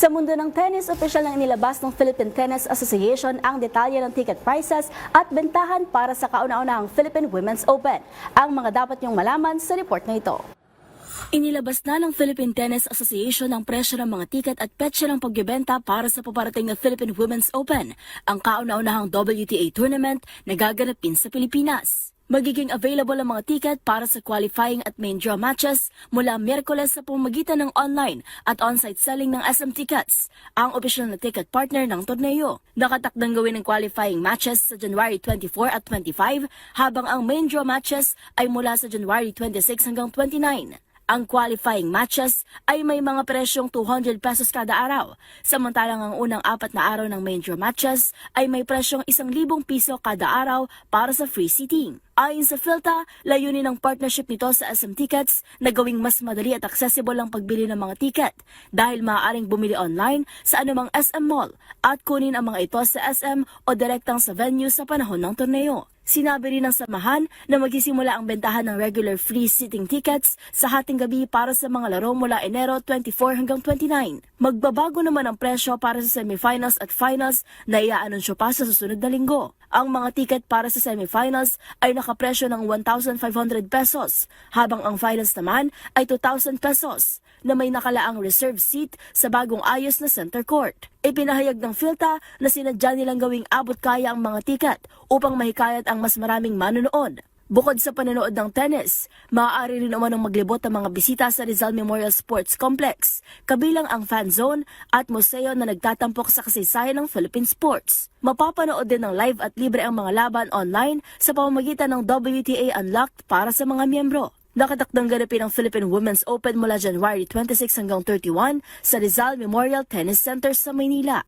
Sa mundo ng tennis, opisyal nang inilabas ng Philippine Tennis Association ang detalye ng ticket prices at bentahan para sa kauna-unahang Philippine Women's Open. Ang mga dapat niyong malaman sa report na ito. Inilabas na ng Philippine Tennis Association ang presyo ng mga tiket at petsa ng pagbebenta para sa paparating na Philippine Women's Open, ang kauna-unahang WTA tournament na gaganapin sa Pilipinas. Magiging available ang mga tiket para sa qualifying at main draw matches mula Miyerkules sa pamamagitan ng online at on-site selling ng SM Tickets, ang opisyal na ticket partner ng torneo. Nakatakdang gawin ang qualifying matches sa January 24 at 25, habang ang main draw matches ay mula sa January 26 hanggang 29. Ang qualifying matches ay may mga presyong 200 pesos kada araw, samantalang ang unang 4 na araw ng main draw matches ay may presyong 1,000 piso kada araw para sa free seating. Ayon sa PhilTA, layunin ng partnership nito sa SM Tickets na gawing mas madali at accessible ang pagbili ng mga tiket dahil maaaring bumili online sa anumang SM Mall at kunin ang mga ito sa SM o direktang sa venue sa panahon ng torneo. Sinabi rin ng samahan na magsisimula ang bentahan ng regular free seating tickets sa hating gabi para sa mga laro mula Enero 24 hanggang 29. Magbabago naman ang presyo para sa semifinals at finals na iaanunsyo pa sa susunod na linggo. Ang mga tiket para sa semifinals ay nakapresyo ng 1,500 pesos, habang ang finals naman ay 2,000 pesos na may nakalaang reserve seat sa bagong ayos na center court. Ipinahayag ng PhilTA na sinadya nilang gawing abot kaya ang mga tiket upang mahikayat ang mas maraming manonood. Bukod sa panonood ng tennis, maaari rin naman ang maglibot ang mga bisita sa Rizal Memorial Sports Complex, kabilang ang fan zone at museo na nagtatampok sa kasaysayan ng Philippine sports. Mapapanood din ng live at libre ang mga laban online sa pamamagitan ng WTA Unlocked para sa mga miyembro. Nakatakdang ganapin ang Philippine Women's Open mula January 26 hanggang 31 sa Rizal Memorial Tennis Center sa Maynila.